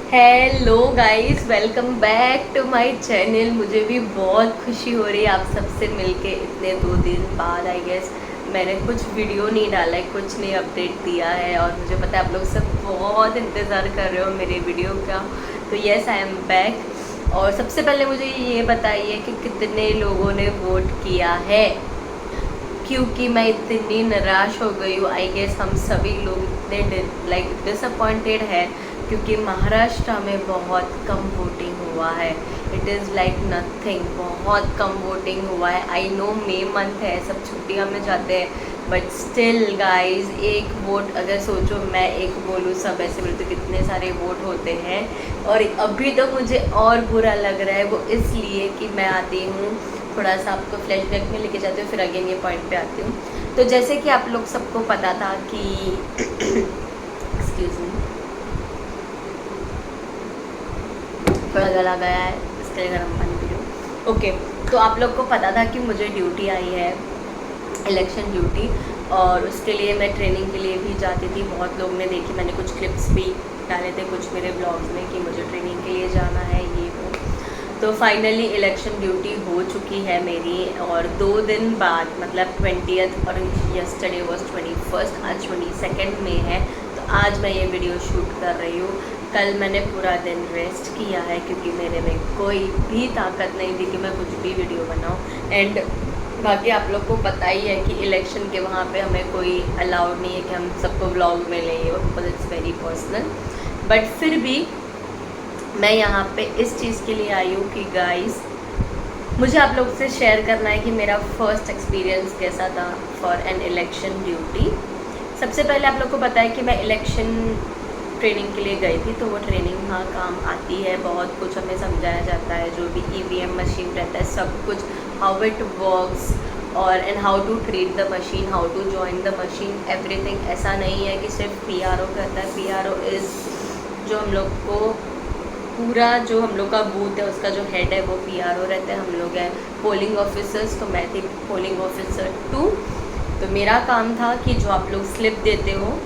Hello guys, welcome back to my channel. मुझे भी बहुत खुशी हो रही है आप सबसे मिलके इतने 2 दिन बाद। आई गेस मैंने कुछ वीडियो नहीं डाला है, कुछ नहीं अपडेट दिया है, और मुझे पता है आप लोग सब बहुत इंतज़ार कर रहे हो मेरे वीडियो का। तो यस, आई एम बैक। और सबसे पहले मुझे ये बताइए कि कितने लोगों ने वोट किया है, क्योंकि मैं इतनी निराश हो गई हूँ। आई गेस हम सभी लोग इतने डिसअपॉइंटेड है, क्योंकि महाराष्ट्र में बहुत कम वोटिंग हुआ है। इट इज़ लाइक नथिंग, बहुत कम वोटिंग हुआ है। आई नो मई मंथ है, सब छुट्टियाँ में जाते हैं, बट स्टिल गाइज एक वोट, अगर सोचो मैं एक बोलूँ सब ऐसे बोलते तो कितने सारे वोट होते हैं। और अभी तो मुझे और बुरा लग रहा है, वो इसलिए कि मैं आती हूँ थोड़ा सा आपको फ्लैशबैक में लेके जाती हूँ, फिर अगेन ये पॉइंट पे आती हूँ। तो जैसे कि आप लोग सबको पता था कि एक्सक्यूज मी, थोड़ा गला गया है, इसके लिए गर्म पानी पी लो। ओके, तो आप लोग को पता था कि मुझे ड्यूटी आई है, इलेक्शन ड्यूटी, और उसके लिए मैं ट्रेनिंग के लिए भी जाती थी। बहुत लोग ने देखी, मैंने कुछ क्लिप्स भी डाले थे कुछ मेरे ब्लॉग्स में कि मुझे ट्रेनिंग के लिए जाना है, ये वो। तो फाइनली इलेक्शन ड्यूटी हो चुकी है मेरी, और 2 दिन बाद मतलब 20th, और यस्टरडे वॉज 21st, आज 22nd में है। तो आज मैं ये वीडियो शूट कर रही हूँ। कल मैंने पूरा दिन रेस्ट किया है, क्योंकि मेरे में कोई भी ताकत नहीं थी कि मैं कुछ भी वीडियो बनाऊँ। एंड बाकी आप लोग को पता ही है कि इलेक्शन के वहाँ पे हमें कोई अलाउड नहीं है कि हम सबको ब्लॉग में लें, because it's very personal. But फिर भी मैं यहाँ पे इस चीज़ के लिए आई हूँ कि गाइस, मुझे आप लोग से शेयर करना है कि मेरा फर्स्ट एक्सपीरियंस कैसा था फॉर एन इलेक्शन ड्यूटी। सबसे पहले आप लोग को पता है कि मैं इलेक्शन ट्रेनिंग के लिए गई थी, तो वो ट्रेनिंग हाँ काम आती है, बहुत कुछ हमें समझाया जाता है, जो भी ईवीएम मशीन रहता है सब कुछ, हाउ इट वर्क्स, और and how to treat the machine, how to join the machine, everything. ऐसा नहीं है कि सिर्फ पीआरओ करता है। पीआरओ इज़ जो हम लोग को पूरा, जो हम लोग का बूथ है उसका जो हेड है वो पीआरओ रहता है। हम लोग हैं पोलिंग ऑफिसर्स, तो मैं थी पोलिंग ऑफिसर 2। तो मेरा काम था कि जो आप लोग स्लिप देते हो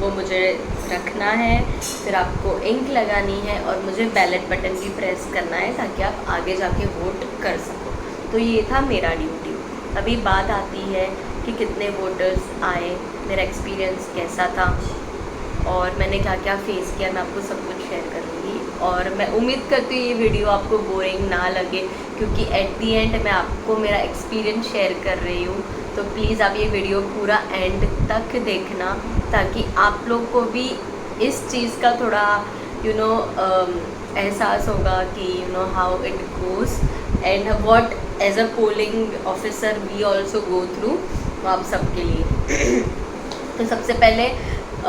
वो मुझे रखना है, फिर आपको इंक लगानी है, और मुझे बैलेट बटन भी प्रेस करना है ताकि आप आगे जाके वोट कर सको। तो ये था मेरा ड्यूटी। अभी बात आती है कि कितने वोटर्स आए, मेरा एक्सपीरियंस कैसा था, और मैंने क्या क्या फेस किया, मैं आपको सब कुछ शेयर करूँगी। और मैं उम्मीद करती हूँ ये वीडियो आपको बोरिंग ना लगे, क्योंकि एट दी एंड मैं आपको मेरा एक्सपीरियंस शेयर कर रही हूँ। तो प्लीज़ आप ये वीडियो पूरा एंड तक देखना, ताकि आप लोग को भी इस चीज़ का थोड़ा एहसास होगा कि how it goes and what as a polling officer we also go through, आप सबके लिए। तो सबसे पहले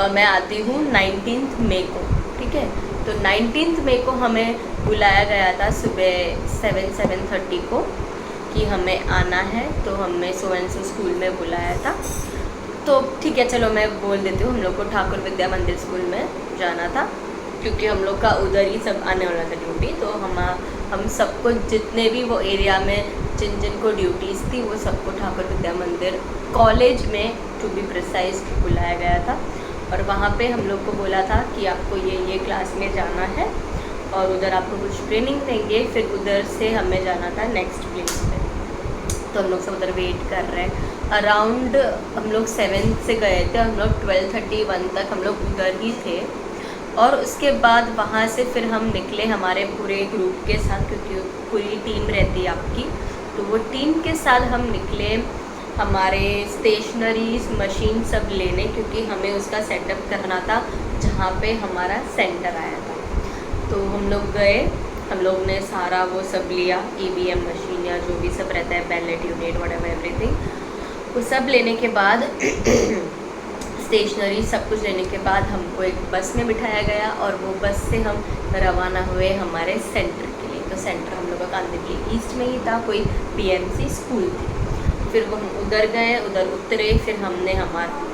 मैं आती हूँ 19 मई को, ठीक है। तो 19 मई को हमें बुलाया गया था सुबह 7-7:30 को कि हमें आना है। तो हमें सोएंसो स्कूल में बुलाया था। तो ठीक है, चलो मैं बोल देती हूँ, हम लोग को ठाकुर विद्या मंदिर स्कूल में जाना था, क्योंकि हम लोग का उधर ही सब आने वाला था ड्यूटी। तो हम सबको, जितने भी वो एरिया में जिन जिन को ड्यूटीज़ थी, वो सबको ठाकुर विद्या मंदिर कॉलेज में टू बी प्रिसाइज बुलाया गया था। और वहाँ पे हम लोग को बोला था कि आपको ये क्लास में जाना है, और उधर आपको कुछ ट्रेनिंग देंगे, फिर उधर से हमें जाना था नेक्स्ट प्लेस पे। तो हम लोग सब उधर वेट कर रहे हैं। अराउंड हम लोग 7 से गए थे, हम लोग 12:31 तक हम लोग उधर ही थे। और उसके बाद वहाँ से फिर हम निकले हमारे पूरे ग्रुप के साथ, क्योंकि पूरी टीम रहती है आपकी। तो वो टीम के साथ हम निकले हमारे स्टेशनरीज मशीन सब लेने, क्योंकि हमें उसका सेटअप करना था जहाँ पे हमारा सेंटर आया था। तो हम लोग गए, हम लोग ने सारा वो सब लिया, ईवीएम मशीन या जो भी सब रहता है, बैलेट यूनिट, व्हाटएवर एवरीथिंग, वो सब लेने के बाद स्टेशनरी सब कुछ लेने के बाद हमको एक बस में बिठाया गया, और वो बस से हम रवाना हुए हमारे सेंटर के लिए। तो सेंटर हम लोग का कांदिवली ईस्ट में ही था, कोई पीएमसी स्कूल थी। फिर वो हम उधर गए, उधर उतरे, फिर हमने हमारा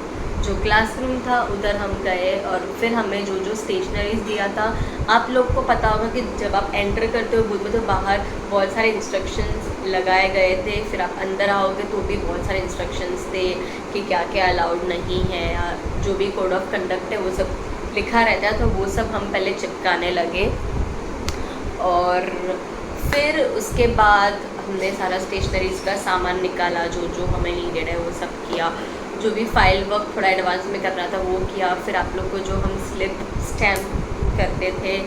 जो क्लासरूम था उधर हम गए, और फिर हमें जो जो स्टेशनरीज दिया था, आप लोग को पता होगा कि जब आप एंटर करते हो बूथ में तो बाहर बहुत सारे इंस्ट्रक्शंस लगाए गए थे, फिर आप अंदर आओगे तो भी बहुत सारे इंस्ट्रक्शंस थे कि क्या क्या अलाउड नहीं है, या जो भी कोड ऑफ कंडक्ट है वो सब लिखा रहता है, तो वो सब हम पहले चिपकाने लगे। और फिर उसके बाद हमने सारा स्टेशनरीज का सामान निकाला, जो जो हमें नीडेड है वो सब किया, जो भी फाइल वर्क थोड़ा एडवांस में करना था वो किया। फिर आप लोग को जो हम स्लिप स्टैम्प करते थे,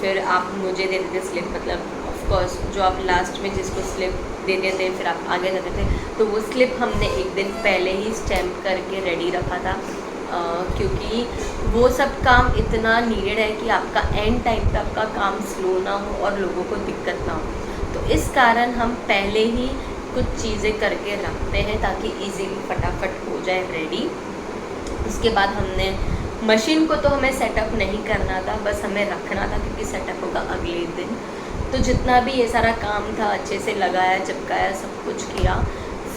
फिर आप मुझे देते थे स्लिप, मतलब ऑफकोर्स जो आप लास्ट में जिसको स्लिप देते थे फिर आप आगे जाते थे, तो वो स्लिप हमने एक दिन पहले ही स्टैम्प करके रेडी रखा था, क्योंकि वो सब काम इतना नीडेड है कि आपका एंड टाइम पे आपका काम स्लो ना हो और लोगों को दिक्कत ना हो। तो इस कारण हम पहले ही कुछ चीज़ें करके रखते हैं ताकि इजीली फटाफट हो जाए रेडी। उसके बाद हमने मशीन को तो हमें सेटअप नहीं करना था, बस हमें रखना था क्योंकि सेटअप होगा अगले दिन। तो जितना भी ये सारा काम था अच्छे से लगाया, चिपकाया, सब कुछ किया।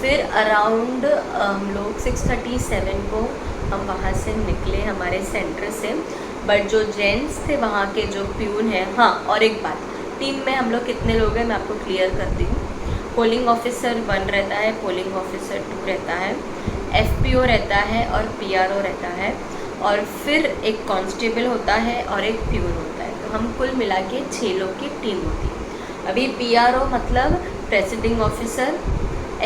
फिर अराउंड हम लोग 6:37 को हम वहाँ से निकले हमारे सेंटर से। बट जो जेंट्स थे वहाँ के जो प्यून हैं, हाँ और एक बात, टीम में हम लोग कितने लोग हैं मैं आपको क्लियर करती हूँ। पोलिंग ऑफिसर 1 रहता है, पोलिंग ऑफिसर 2 रहता है, FPO रहता है और PRO रहता है, और फिर एक कांस्टेबल होता है और एक प्यून होता है। तो हम कुल मिला के 6 लोग की टीम होती है। अभी PRO मतलब प्रेसिडिंग ऑफिसर,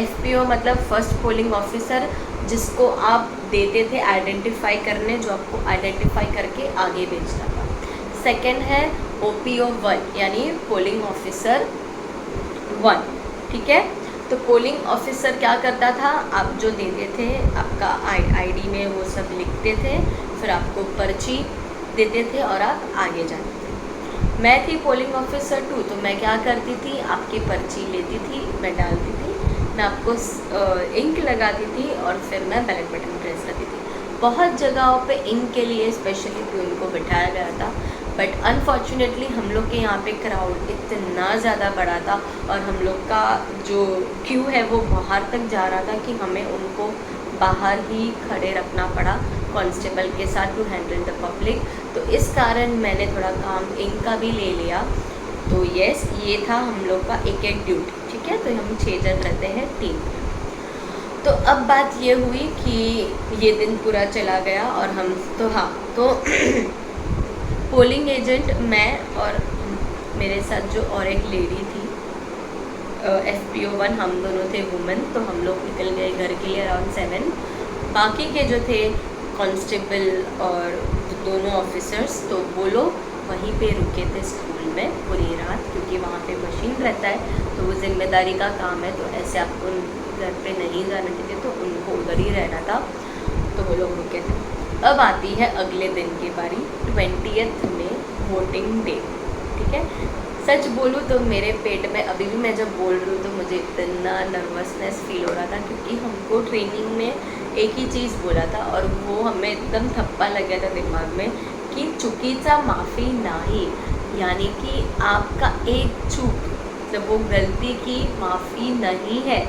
FPO मतलब फर्स्ट पोलिंग ऑफिसर, जिसको आप देते थे आइडेंटिफाई करने, जो आपको आइडेंटिफाई करके आगे भेजता था। सेकंड है OPO 1 यानी पोलिंग ऑफिसर 1, ठीक है। तो पोलिंग ऑफिसर क्या करता था, आप जो देते थे आपका ID में वो सब लिखते थे, फिर आपको पर्ची देते थे और आप आगे जाते थे। मैं थी पोलिंग ऑफिसर 2, तो मैं क्या करती थी, आपकी पर्ची लेती थी, मैं डालती थी, मैं आपको इंक लगाती थी और फिर मैं बैलेट बटन प्रेस करती थी। बहुत जगहों पे इंक के लिए स्पेशली प्यून को बिठाया गया था, बट अनफॉर्चुनेटली हम लोग के यहाँ पे क्राउड इतना ज़्यादा बड़ा था और हम लोग का जो क्यू है वो बाहर तक जा रहा था कि हमें उनको बाहर ही खड़े रखना पड़ा कांस्टेबल के साथ टू हैंडल द पब्लिक। तो इस कारण मैंने थोड़ा काम इंक का भी ले लिया। तो यस, ये था हम लोग का एक ड्यूटी, ठीक है। तो हम 6 जन रहते हैं टीम। तो अब बात ये हुई कि ये दिन पूरा चला गया और हम तो पोलिंग एजेंट मैं और मेरे साथ जो और एक लेडी थी FPO 1, हम दोनों थे वुमेन। तो हम लोग निकल गए घर के लिए अराउंड 7। बाकी के जो थे कांस्टेबल और दोनों ऑफिसर्स, तो वो लोग वहीं पे रुके थे स्कूल में पूरी रात, क्योंकि वहाँ पे मशीन रहता है तो वो जिम्मेदारी का काम है, तो ऐसे आपको घर पे नहीं जाने देते, तो उनको उधर ही रहना था, तो वो लोग रुके थे। अब आती है अगले दिन की बारी, 20th में वोटिंग डे, ठीक है। सच बोलूँ तो मेरे पेट में अभी भी मैं जब बोल रही हूँ तो मुझे इतना नर्वसनेस फील हो रहा था, क्योंकि हमको ट्रेनिंग में एक ही चीज़ बोला था और वो हमें एकदम थप्पा लग गया था दिमाग में कि चुकीचा माफ़ी नाही, यानी कि आपका एक चूक, जब वो गलती की माफ़ी नहीं है,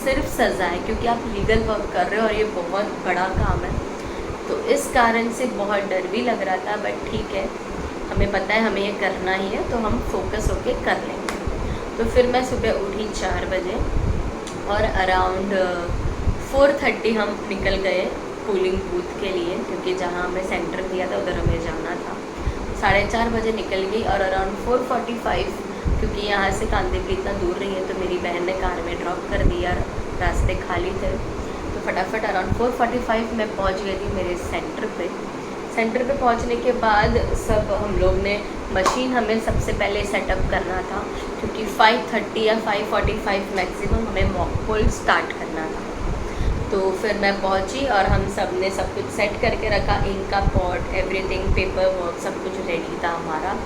सिर्फ सज़ा है, क्योंकि आप लीगल वर्क कर रहे हो और ये बहुत बड़ा काम है। तो इस कारण से बहुत डर भी लग रहा था, बट ठीक है, हमें पता है हमें ये करना ही है, तो हम फोकस होके कर लेंगे। तो फिर मैं सुबह उठी 4 बजे और अराउंड 4:30 हम निकल गए पोलिंग बूथ के लिए, क्योंकि जहाँ हमें सेंटर दिया था उधर हमें जाना था। 4:30 बजे निकल गई और अराउंड 4:45, क्योंकि यहाँ से कांदेवली इतना दूर नहीं है, तो मेरी बहन ने कार में ड्रॉप कर दिया, रास्ते खाली थे, तो फटाफट अराउंड 4:45 में पहुँच गई थी मेरे सेंटर पे। सेंटर पे पहुँचने के बाद सब हम लोग ने मशीन हमें सबसे पहले सेटअप करना था, क्योंकि 5:30 या 5:45 मैक्सिमम हमें मॉक पोल स्टार्ट करना था। तो फिर मैं पहुंची और हम सब ने सब कुछ सेट करके रखा, इंक का पॉट, एवरीथिंग, पेपर वर्क, सब कुछ रेडी था हमारा।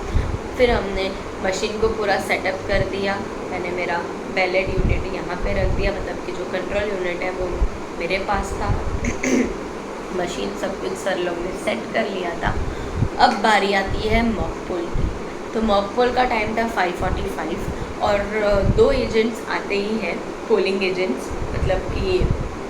फिर हमने मशीन को पूरा सेटअप कर दिया। मैंने मेरा बैलेट यूनिट यहाँ पे रख दिया, मतलब कि जो कंट्रोल यूनिट है वो मेरे पास था। मशीन सब कुछ सर लोग ने सेट कर लिया था। अब बारी आती है मॉक पोल की। तो मॉक पोल का टाइम था 5:45 और 2 एजेंट्स आते ही हैं, पोलिंग एजेंट्स, मतलब कि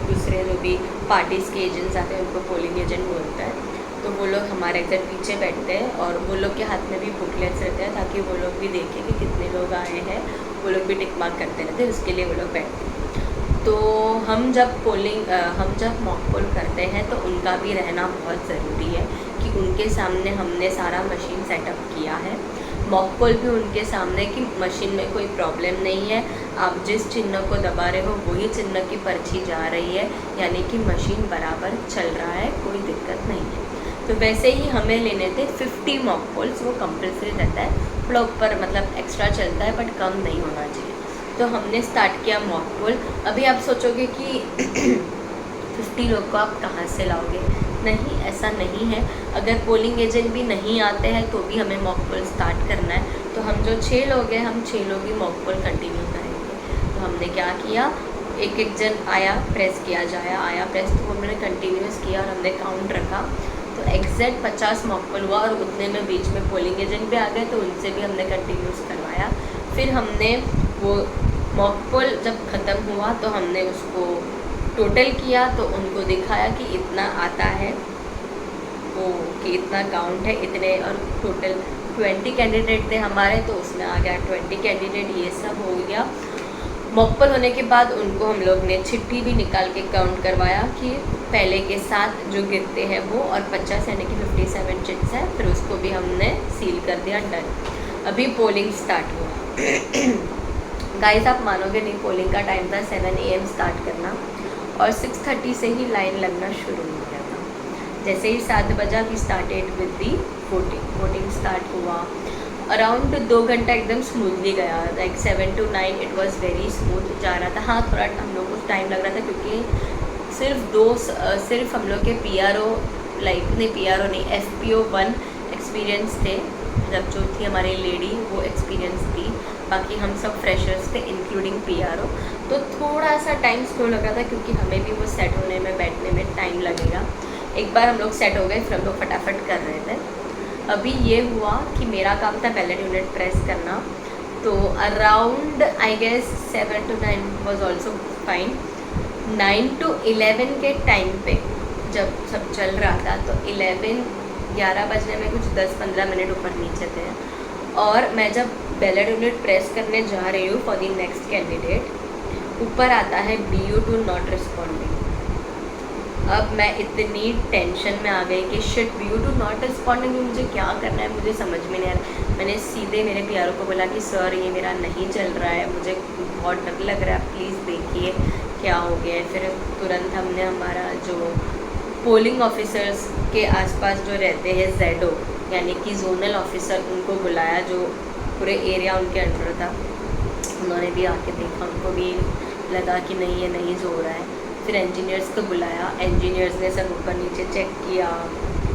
दूसरे जो भी पार्टीज़ के एजेंट्स आते हैं उनको पोलिंग एजेंट बोलता है। तो वो लोग हमारे एग्जैक्ट पीछे बैठते हैं और वो लोग के हाथ में भी बुकलेट्स रहते हैं, ताकि वो लोग भी देखें कि कितने लोग आए हैं, वो लोग भी टिक मार्क करते रहते हैं, उसके लिए वो लोग बैठते हैं। तो हम जब मॉक पोल करते हैं तो उनका भी रहना बहुत ज़रूरी है, कि कि उनके सामने हमने सारा मशीन सेटअप किया है। मॉक पोल भी उनके सामने कि मशीन में कोई प्रॉब्लम नहीं है, आप जिस चिन्ह को दबा रहे हो वही चिन्ह की पर्ची जा रही है, यानी कि मशीन बराबर चल रहा है, कोई दिक्कत नहीं है। तो वैसे ही हमें लेने थे 50 मॉक पोल्स, वो कंपल्सरी रहता है, थोड़ा ऊपर मतलब एक्स्ट्रा चलता है बट कम नहीं होना चाहिए। तो हमने स्टार्ट किया मॉक पोल। अभी आप सोचोगे कि 50 लोग को आप कहाँ से लाओगे? नहीं, ऐसा नहीं है। अगर पोलिंग एजेंट भी नहीं आते हैं तो भी हमें मॉक पोल स्टार्ट करना है। तो हम जो 6 लोग हैं, हम 6 लोग ही मॉक पोल कंटिन्यू करेंगे। तो हमने क्या किया, एक एक जन आया, प्रेस किया जाया, आया प्रेस, तो हमने कंटिन्यूस किया और हमने काउंट रखा। तो एग्जैक्ट 50 मॉक पोल हुआ और उतने में बीच में पोलिंग एजेंट भी आ गए, तो उनसे भी हमने कंटिन्यूस करवाया। फिर हमने वो मॉक पोल जब ख़त्म हुआ तो हमने उसको टोटल किया, तो उनको दिखाया कि इतना आता है, वो कि इतना काउंट है इतने, और टोटल 20 कैंडिडेट थे हमारे, तो उसमें आ गया 20 कैंडिडेट। ये सब हो गया। मॉक पोल होने के बाद उनको हम लोग ने चिट्ठी भी निकाल के काउंट करवाया कि पहले के 7 जो गिरते हैं वो, और 50 यानी कि 57 चिट्स है। फिर उसको भी हमने सील कर दिया, डन। अभी पोलिंग स्टार्ट हुआ। गाइस आप मानोगे नहीं, पोलिंग का टाइम था 7 AM स्टार्ट करना, और 6:30 से ही लाइन लगना शुरू हो गया था। जैसे ही 7 बजा we started with the voting. Voting start हुआ, अराउंड 2 घंटा एकदम स्मूथली गया, like 7 to 9 it was very smooth जा रहा था। हाँ, थोड़ा हम लोग को टाइम लग रहा था क्योंकि सिर्फ हम लोग के PRO नहीं PRO नहीं, FPO 1 एक्सपीरियंस थे, जब जो थी हमारी लेडी वो एक्सपीरियंस थी, बाकी हम सब फ्रेशर्स थे इंक्लूडिंग PRO। तो थोड़ा सा टाइम स्लो लगा था क्योंकि हमें भी वो सेट होने में, बैठने में टाइम लगेगा। एक बार हम लोग सेट हो गए, फिर हम लोग फटाफट कर रहे थे। अभी ये हुआ कि मेरा काम था बैलेट यूनिट प्रेस करना, तो around I guess 7 to 9 was also fine. 9 to 11 के टाइम पे जब सब चल रहा था, तो 11 बजने में कुछ 10-15 मिनट ऊपर नीचे थे, और मैं जब बैलेट यूनिट प्रेस करने जा रही हूँ फॉर द नेक्स्ट कैंडिडेट, ऊपर आता है BU2 नॉट रिस्पॉन्डिंग। अब मैं इतनी टेंशन में आ गई कि शिट, BU2 नॉट रिस्पॉन्डिंग, मुझे क्या करना है, मुझे समझ में नहीं आ रहा। मैंने सीधे मेरे PRO को बोला कि सर ये मेरा नहीं चल रहा है, मुझे बहुत डर लग रहा है, प्लीज़ देखिए क्या हो गया है। फिर तुरंत हमने हमारा जो पोलिंग ऑफिसर्स के आसपास जो रहते हैं ZO यानी कि जोनल ऑफिसर, उनको बुलाया, जो पूरे एरिया उनके अंडर था। उन्होंने भी आके देखा, उनको भी लगा कि नहीं ये नहीं जो हो रहा है। फिर इंजीनियर्स को बुलाया, इंजीनियर्स ने सब ऊपर नीचे चेक किया,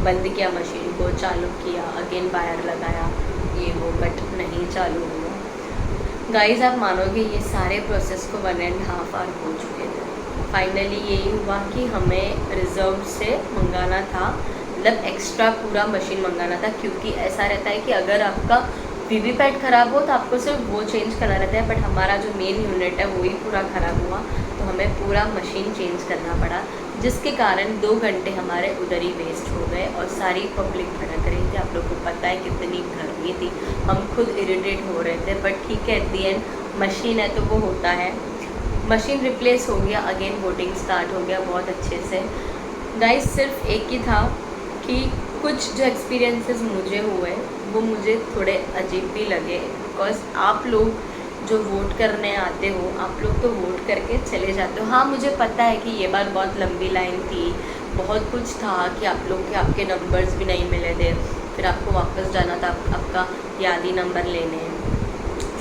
बंद किया मशीन को, चालू किया, अगेन वायर लगाया, ये वो, बट नहीं चालू हुआ। गाइस आप मानोगे ये सारे प्रोसेस को 1.5 आवर हो चुके थे। फाइनली यही हुआ कि हमें रिजर्व से मंगाना था, मतलब एक्स्ट्रा पूरा मशीन मंगाना था, क्योंकि ऐसा रहता है कि अगर आपका वीवीपैट ख़राब हो तो आपको सिर्फ वो चेंज करना रहता है, बट हमारा जो मेन यूनिट है वही पूरा ख़राब हुआ, तो हमें पूरा मशीन चेंज करना पड़ा, जिसके कारण 2 घंटे हमारे उधर ही वेस्ट हो गए और सारी पब्लिक भड़क रही थी। आप लोग को पता है कितनी गर्मी थी, हम खुद इरिटेट हो रहे थे, बट ठीक है, एट दी एंड मशीन है तो वो होता है। मशीन रिप्लेस हो गया, अगेन वोटिंग स्टार्ट हो गया बहुत अच्छे से। गाइस सिर्फ एक ही था कि कुछ जो एक्सपीरियंसेस मुझे हुए वो मुझे थोड़े अजीब भी लगे, बिकॉज आप लोग जो वोट करने आते हो, आप लोग तो वोट करके चले जाते हो। हाँ मुझे पता है कि ये बार बहुत लंबी लाइन थी, बहुत कुछ था कि आप लोग के आपके नंबर्स भी नहीं मिले थे, फिर आपको वापस जाना था आपका यादी नंबर लेने।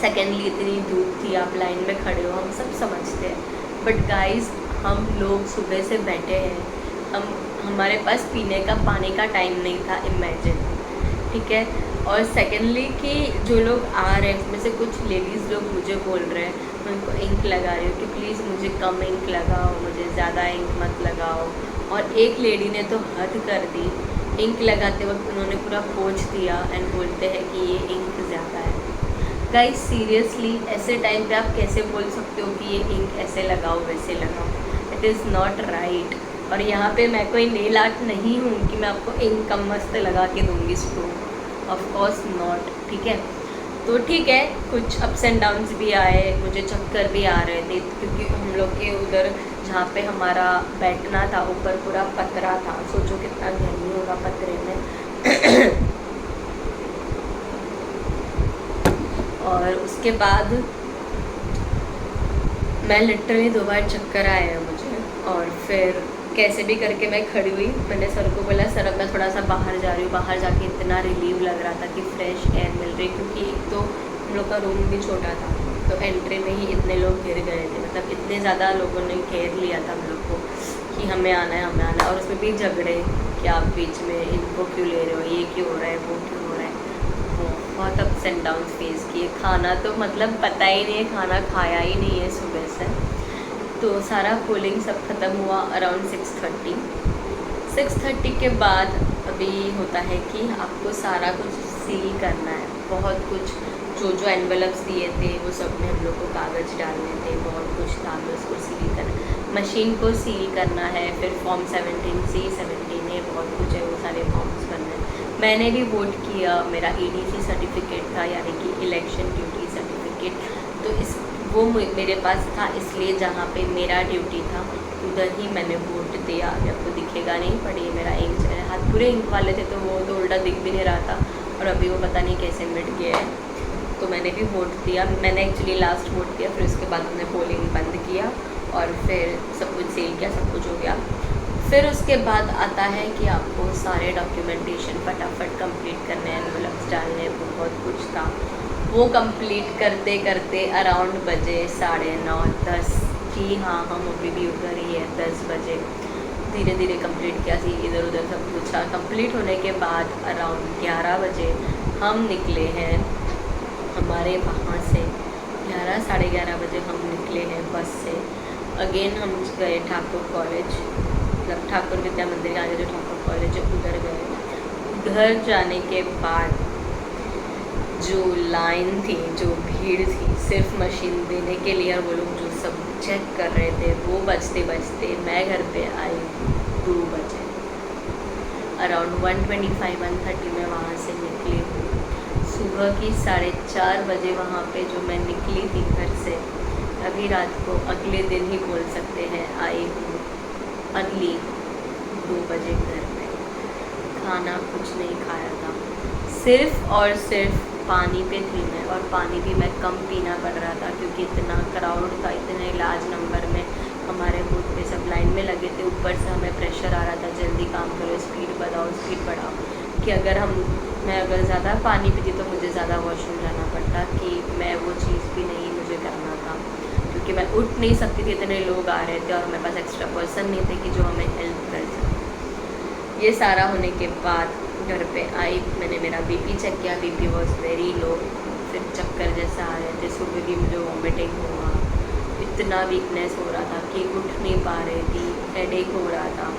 सेकेंडली इतनी धूप थी, आप लाइन में खड़े हो, हम सब समझते हैं, बट गाइस हम लोग सुबह से बैठे हैं, हमारे पास पीने का पानी का टाइम नहीं था, इमेजिन, ठीक है। और सेकेंडली कि जो लोग आ रहे हैं उसमें से कुछ लेडीज़ लोग मुझे बोल रहे हैं, मैं उनको इंक लगा रही हूँ कि प्लीज़ मुझे कम इंक लगाओ, मुझे ज़्यादा इंक मत लगाओ। और एक लेडी ने तो हद कर दी, इंक लगाते वक्त उन्होंने पूरा पोंछ दिया एंड बोलते हैं कि ये इंक ज़्यादा है। गाइस सीरियसली ऐसे टाइम पे आप कैसे बोल सकते हो कि ये इंक ऐसे लगाओ वैसे लगाओ, इट इज़ नॉट राइट। और यहाँ पे मैं कोई नेल आर्ट नहीं हूँ कि मैं आपको इंक कम मस्त लगा के दूँगी स्ट्रोक, ऑफ कोर्स नॉट, ठीक है। तो ठीक है, कुछ अप्स एंड डाउन्स भी आए, मुझे चक्कर भी आ रहे थे, क्योंकि हम लोग के उधर जहाँ पे हमारा बैठना था ऊपर पूरा पतरा था, सोचो कितना गर्मी होगा पतरे में, और उसके बाद मैं लिटरली 2 बार चक्कर आया मुझे, और फिर कैसे भी करके मैं खड़ी हुई। मैंने सर को बोला सर अब मैं थोड़ा सा बाहर जा रही हूँ। बाहर जाके इतना रिलीव लग रहा था कि फ्रेश एयर मिल रही, क्योंकि एक तो हम लोग का रूम भी छोटा था, तो एंट्री में ही इतने लोग घिर गए थे, मतलब इतने ज़्यादा लोगों ने घेर लिया था हम लोग को कि हमें आना है हमें आना है। और उसमें भी झगड़े कि आप बीच में इनको क्यों ले रहे हो, ये क्यों हो रहा है, वो क्यों हो रहा है। बहुत अप्स एंड डाउन फेस किए। खाना तो मतलब पता ही नहीं है, खाना खाया ही नहीं है सुबह से। तो सारा कूलिंग सब ख़त्म हुआ अराउंड 6:30 के बाद अभी होता है कि आपको सारा कुछ सील करना है। बहुत कुछ जो एनवेलप्स दिए थे वो सब में हम लोग को कागज़ डालने थे, बहुत कुछ था, हमें उसको सील करना, मशीन को सील करना है। फिर फॉर्म 17C 17A बहुत कुछ है, वो सारे फॉर्म्स भरने हैं। मैंने भी वोट किया, मेरा EDC सर्टिफिकेट था, यानी कि इलेक्शन ड्यूटी सर्टिफिकेट, तो इस वो मेरे पास था, इसलिए जहाँ पे मेरा ड्यूटी था उधर ही मैंने वोट दिया। अभी आपको दिखेगा नहीं, पर ये मेरा इंक हाथ पूरे इंक वाले थे, तो वो तो उल्टा दिख भी नहीं रहा था, और अभी वो पता नहीं कैसे मिट गया है। तो मैंने भी वोट दिया, मैंने एक्चुअली लास्ट वोट दिया, फिर उसके बाद हमने पोलिंग बंद किया और फिर सब कुछ सील किया, सब कुछ हो गया। फिर उसके बाद आता है कि आपको सारे डॉक्यूमेंटेशन फटाफट कंप्लीट करने हैं, एनवेलप्स डालने, बहुत कुछ था। वो कंप्लीट करते करते अराउंड बजे 9:30 10 कि हाँ हम अभी भी उधर ही है। 10 बजे धीरे धीरे कंप्लीट किया थी, इधर उधर सब कुछ। कंप्लीट होने के बाद अराउंड 11 बजे हम निकले हैं हमारे वहाँ से। 11 साढ़े 11 बजे हम निकले हैं बस से। अगेन हम गए ठाकुर कॉलेज, मतलब ठाकुर विद्या मंदिर के आगे जो ठाकुर कॉलेज है उधर गए। उधर जाने के बाद जो लाइन थी, जो भीड़ थी सिर्फ मशीन देने के लिए, और वो लोग जो सब चेक कर रहे थे, वो बजते बजते मैं घर पे आई 2 बजे। अराउंड 1:25-1:30 में वहाँ से निकली हूँ। सुबह की 4:30 बजे वहाँ पे जो मैं निकली थी घर से, अभी रात को अगले दिन ही बोल सकते हैं आई हूँ अर्ली 2 बजे घर पे। खाना कुछ नहीं खाया था, सिर्फ और सिर्फ पानी पे थी मैं, और पानी भी मैं कम पीना पड़ रहा था क्योंकि इतना क्राउड था, इतने लार्ज नंबर में हमारे बूथ पे सब लाइन में लगे थे। ऊपर से हमें प्रेशर आ रहा था जल्दी काम करो, स्पीड बढ़ाओ, कि मैं अगर ज़्यादा पानी पीती तो मुझे ज़्यादा वॉशरूम जाना पड़ता, कि मैं वो चीज़ भी नहीं मुझे करना था, क्योंकि मैं उठ नहीं सकती थी, इतने लोग आ रहे थे और मेरे पास एक्स्ट्रा पर्सन नहीं थे कि जो हमें हेल्प कर सके। ये सारा होने के बाद घर पे आई, मैंने मेरा बीपी चेक किया, बीपी वॉज वेरी लो। फिर चक्कर जैसा आ रहे थे, सुबह भी मुझे वॉमिटिंग हुआ, इतना वीकनेस हो रहा था कि उठ नहीं पा रही थी, हेडेक हो रहा था।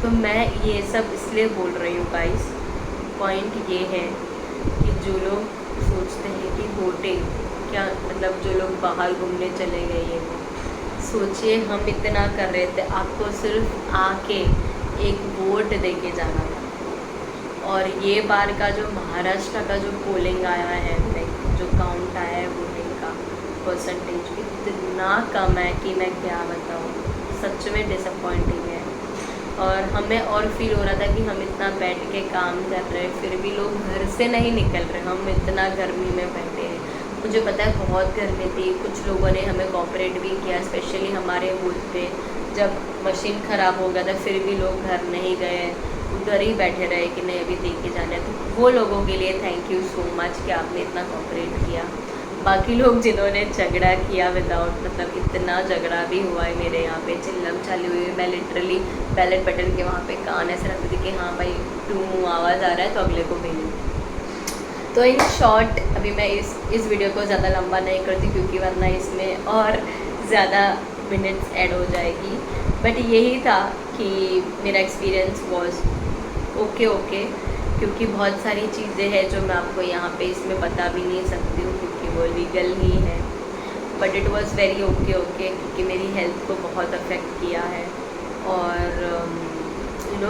तो मैं ये सब इसलिए बोल रही हूँ गाइस, पॉइंट ये है कि जो लोग सोचते हैं कि वोटिंग क्या, मतलब जो लोग बाहर घूमने चले गए, ये सोचिए हम इतना कर रहे थे, आपको सिर्फ आके एक वोट दे के जाना था। और ये बार का जो महाराष्ट्र का जो पोलिंग आया है, लाइक जो काउंट आया है वोटिंग का परसेंटेज, इतना कम है कि मैं क्या बताऊँ, सच में डिसअपॉइंटिंग है। और हमें और फील हो रहा था कि हम इतना बैठ के काम कर रहे हैं, फिर भी लोग घर से नहीं निकल रहे, हम इतना गर्मी में बैठे हैं। मुझे पता है बहुत गर्मी थी, कुछ लोगों ने हमें कोऑपरेट भी किया, स्पेशली हमारे बूथ पे जब मशीन ख़राब हो गया था, फिर भी लोग घर नहीं गए, उधर ही बैठे रहे कि नहीं अभी देख के जाना है। तो वो लोगों के लिए थैंक यू सो मच कि आपने इतना कोऑपरेट किया। बाकी लोग जिन्होंने झगड़ा किया विदाउट, मतलब इतना झगड़ा भी हुआ है मेरे यहाँ पे, चिल्लम चालू हुई, मैं लिटरली बैलेट बटन के वहाँ पे कान ऐसे रखती थी कि हाँ भाई टू आवाज़ आ रहा है तो अगले को भेजूँ। तो इन शॉर्ट अभी मैं इस वीडियो को ज़्यादा लंबा नहीं करती, क्योंकि वरना इसमें और ज़्यादा मिनट्स ऐड हो जाएगी। बट यही था कि मेरा एक्सपीरियंस वॉज ओके, क्योंकि बहुत सारी चीज़ें हैं जो मैं आपको यहाँ पे इसमें बता भी नहीं सकती हूँ, क्योंकि वो लीगल ही है। But it was very okay, क्योंकि मेरी हेल्थ को बहुत अफेक्ट किया है। और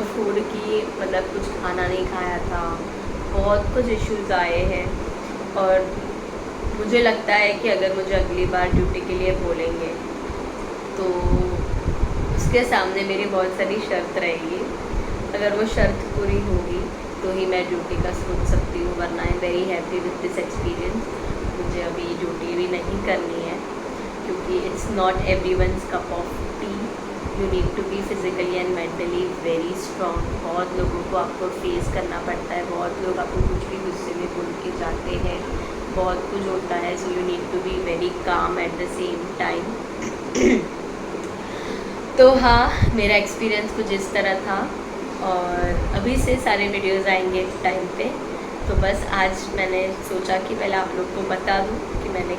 फूड की, मतलब कुछ खाना नहीं खाया था, बहुत कुछ इश्यूज़ आए हैं। और मुझे लगता है कि अगर मुझे अगली बार ड्यूटी के लिए बोलेंगे तो उसके सामने मेरी बहुत सारी शर्त रहेगी। अगर वो शर्त पूरी होगी तो ही मैं ड्यूटी का सोच सकती हूँ, वरना I am very happy with this experience. मुझे अभी ड्यूटी भी नहीं करनी है क्योंकि it's not everyone's cup of tea. You need to be physically and mentally very strong. बहुत लोगों को आपको फेस करना पड़ता है, बहुत लोग आपको कुछ भी गुस्से में बोल के जाते हैं, बहुत कुछ होता है। So you need to be very calm at the same time. तो हाँ, मेरा एक्सपीरियंस कुछ इस तरह था और अभी से सारे वीडियोज़ आएंगे इस टाइम पे। तो बस आज मैंने सोचा कि पहले आप लोग को बता दूँ कि मैंने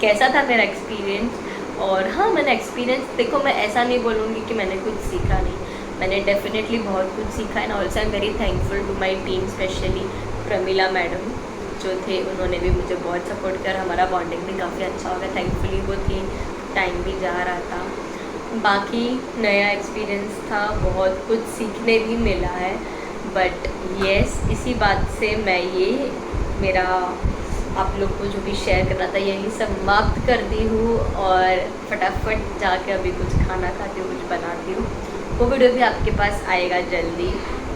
कैसा था मेरा एक्सपीरियंस। और हाँ, मैंने एक्सपीरियंस, देखो मैं ऐसा नहीं बोलूँगी कि मैंने कुछ सीखा नहीं, मैंने डेफिनेटली बहुत कुछ सीखा। And also I am very thankful to my team, specially Pramila madam जो थे, उन्होंने भी मुझे बहुत सपोर्ट किया। हमारा बॉन्डिंग भी काफ़ी अच्छा हो गया, थैंकफुली वो थी। टाइम भी जा रहा था। बाकी नया एक्सपीरियंस था, बहुत कुछ सीखने भी मिला है। बट येस, इसी बात से मैं ये मेरा आप लोग को जो भी शेयर करना था यही समाप्त करती हूँ और फटाफट जाके अभी कुछ खाना खाती हूँ, कुछ बनाती हूँ। वो वीडियो भी आपके पास आएगा जल्दी।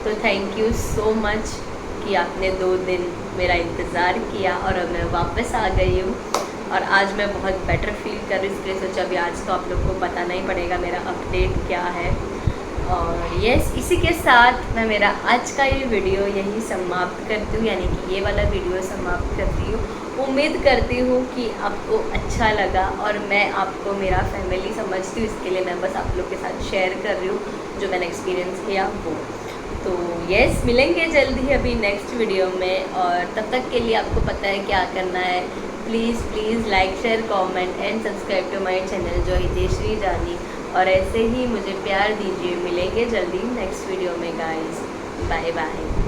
तो थैंक यू सो मच कि आपने 2 दिन मेरा इंतज़ार किया और अब मैं वापस आ गई हूँ और आज मैं बहुत बेटर फील कर रही हूँ। इसलिए सोचा अभी आज तो आप लोग को बताना ही पड़ेगा मेरा अपडेट क्या है। और यस, इसी के साथ मैं मेरा आज का ये वीडियो यही समाप्त करती हूँ, यानी कि ये वाला वीडियो समाप्त करती हूँ। उम्मीद करती हूँ कि आपको अच्छा लगा और मैं आपको मेरा फैमिली समझती हूँ, इसके लिए मैं बस आप लोग के साथ शेयर कर रही हूँ जो मैंने एक्सपीरियंस किया वो। तो यस, मिलेंगे जल्दी अभी नेक्स्ट वीडियो में और तब तक के लिए आपको पता है क्या करना है। Please like, share, comment and subscribe to my channel जो हितेश्री जानी। और ऐसे ही मुझे प्यार दीजिए। मिलेंगे जल्दी नेक्स्ट वीडियो में गाइस। Bye bye.